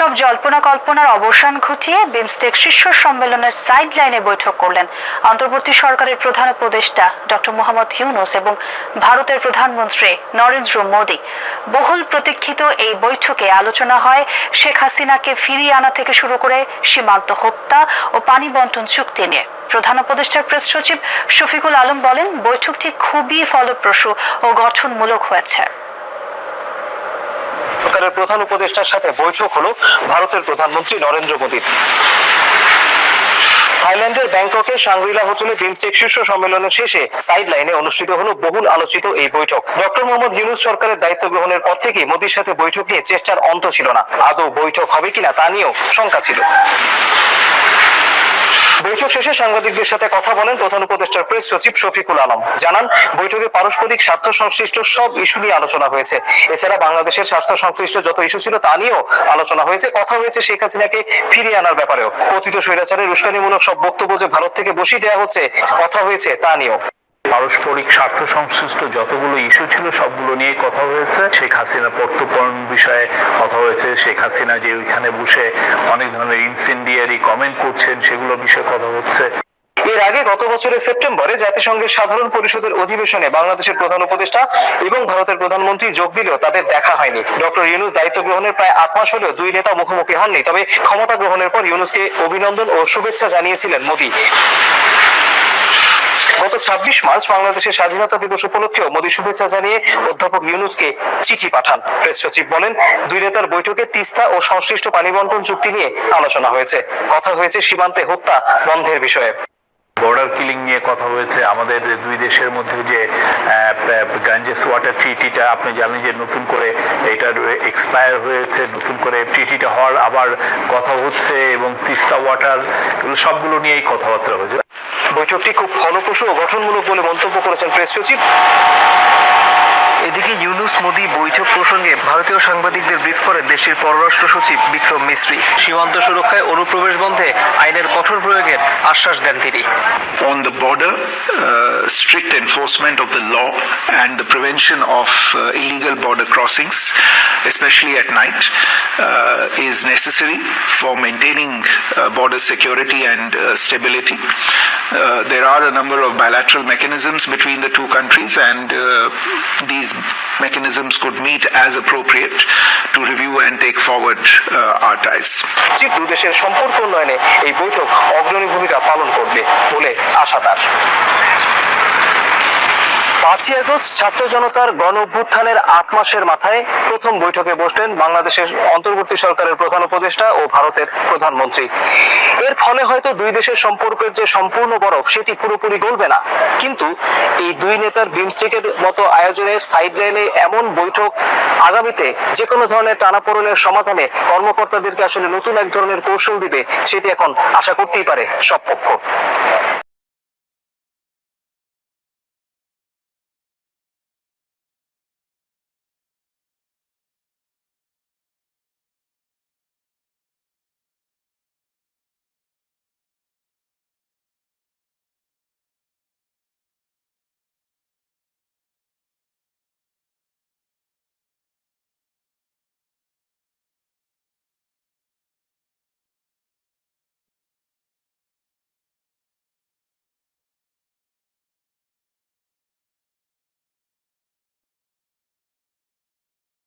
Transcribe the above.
এসব জল্পনা কল্পনার অবসান ঘটিয়ে বিমস্টেক শীর্ষ সম্মেলনের সাইড লাইনে বৈঠক করলেন অন্তর্বর্তী সরকারের প্রধান উপদেষ্টা ডক্টর মোহাম্মদ ইউনূস এবং ভারতের প্রধানমন্ত্রী নরেন্দ্র মোদী। বহুল প্রতীক্ষিত এই বৈঠকে আলোচনা হয় শেখ হাসিনাকে ফিরিয়ে আনা থেকে শুরু করে সীমান্ত হত্যা ও পানি বন্টন চুক্তি নিয়ে। প্রধান উপদেষ্টার প্রেস সচিব শফিকুল আলম বলেন, বৈঠকটি খুবই ফলপ্রসূ ও গঠনমূলক হয়েছে। সরকারের প্রধান উপদেষ্টার সাথে বৈঠক হলো ভারতের প্রধানমন্ত্রী নরেন্দ্র মোদীর। থাইল্যান্ডের ব্যাংককে শাংগ্রিলা হোটেলে বিমস্টেক শীর্ষ সম্মেলনের শেষে সাইড লাইনে অনুষ্ঠিত হলো বহুল আলোচিত এই বৈঠক। ডক্টর মোহাম্মদ ইউনূস সরকারের দায়িত্ব গ্রহণের পর থেকেই মোদীর সাথে বৈঠক নিয়ে চেষ্টার অন্ত ছিল না। আদৌ বৈঠক হবে কিনা তা নিয়েও শঙ্কা ছিল। বৈঠক শেষে সাংবাদিকদের সাথে কথা বলেন প্রধান উপদেষ্টার প্রেস সচিব শফিকুল আলম। জানান, বৈঠকে পারস্পরিক স্বার্থ সংশ্লিষ্ট সব ইস্যু নিয়ে আলোচনা হয়েছে। এছাড়া বাংলাদেশের স্বার্থ সংশ্লিষ্ট যত ইস্যু ছিল তা নিয়েও আলোচনা হয়েছে। কথা হয়েছে শেখ হাসিনাকে ফিরিয়ে আনার ব্যাপারেও। পতিত স্বৈরাচারের উস্কানিমূলক সব বক্তব্য যে ভারত থেকে বসিয়ে দেওয়া হচ্ছে, কথা হয়েছে তা নিয়েও। পারস্পরিক স্বার্থ সংশ্লিষ্ট যতগুলো ইস্যু ছিল সবগুলো নিয়ে কথা হয়েছে। শেখ হাসিনা প্রত্যর্পণ বিষয়ে কথা হয়েছে। শেখ হাসিনা যে ওইখানে বসে অনেক ধরনের ইনসেন্ডিয়ারি কমেন্ট করছেন, সেগুলো বিষয়ে কথা হচ্ছে। এর আগে গত বছরের সেপ্টেম্বরে জাতিসংঘের সাধারণ পরিষদের অধিবেশনে বাংলাদেশের প্রধান উপদেষ্টা এবং ভারতের প্রধানমন্ত্রী যোগ দিলেও তাদের দেখা হয়নি। ডক্টর ইউনূস দায়িত্ব গ্রহণের প্রায় 8 মাস হলেও দুই নেতা মুখোমুখি হননি। তবে ক্ষমতা গ্রহণের পর ইউনূসকে অভিনন্দন ও শুভেচ্ছা জানিয়েছিলেন মোদী। গত 26 মার্চ বাংলাদেশের স্বাধীনতা দিবস উপলক্ষেও মোদী শুভেচ্ছা জানিয়ে অধ্যাপক ইউনূসকে চিঠি পাঠান। প্রেস সচিব বলেন, দুই নেতার বৈঠকে তিস্তা ও সংশ্লিষ্ট পানি বন্টন চুক্তি নিয়ে আলোচনা হয়েছে। কথা হয়েছে সীমান্তে হত্যা বন্ধের বিষয়ে। বর্ডার কিলিং নিয়ে কথা হয়েছে। আমাদের দুই দেশের মধ্যে যে গাঞ্জেস ওয়াটার ট্রিটিটা আপনি জানেন যে নতুন করে এটার এক্সপায়ার হয়েছে, নতুন করে ট্রিটিটা হওয়ার আবার কথা হচ্ছে, এবং তিস্তা ওয়াটার, এগুলো সবগুলো নিয়েই কথাবার্তা হয়েছে। বৈঠকটি খুব ফলপ্রসূ ও গঠনমূলক বলে মন্তব্য করেছেন প্রেস সচিব। এদিকে ইউনূস মোদী বৈঠক প্রসঙ্গে ভারতীয় সাংবাদিকদের ব্রিফ করেন দেশটির পররাষ্ট্র সচিব বিক্রম মিশ্রি। সীমান্ত সুরক্ষায় অনুপ্রবেশ বন্ধে আইনের কঠোর প্রয়োগের আশ্বাস দেন তিনি। On the border, strict enforcement of the law and the prevention of illegal border crossings, especially at night, is necessary for maintaining border security and stability. There are a number of bilateral mechanisms between the two countries, and these mechanisms could meet as appropriate to review and take forward our ties. দুই দেশের সম্পর্ক উন্নয়নে এই বৈঠক অগ্রণী ভূমিকা পালন করবে বলে আশা তার। 5ই আগস্ট ছাত্র জনতার গণ অভ্যুত্থানের 8 মাসের মাথায় প্রথম বৈঠকে বসলেন বাংলাদেশের অন্তর্বর্তী সরকারের প্রধান উপদেষ্টা ও ভারতের প্রধানমন্ত্রী। এর ফলে হয়তো দুই দেশের সম্পর্কের যে সম্পূর্ণ বরফ সেটি পুরোপুরি গলবে না, কিন্তু এই দুই নেতার বিমস্টেকের মতো আয়োজনের সাইড লাইনে এমন বৈঠক আগামীতে যে কোনো ধরনের টানাপোড়েনের সমাধানে কর্মকর্তাদেরকে আসলে নতুন এক ধরনের কৌশল দিবে, সেটি এখন আশা করতেই পারে সব পক্ষ।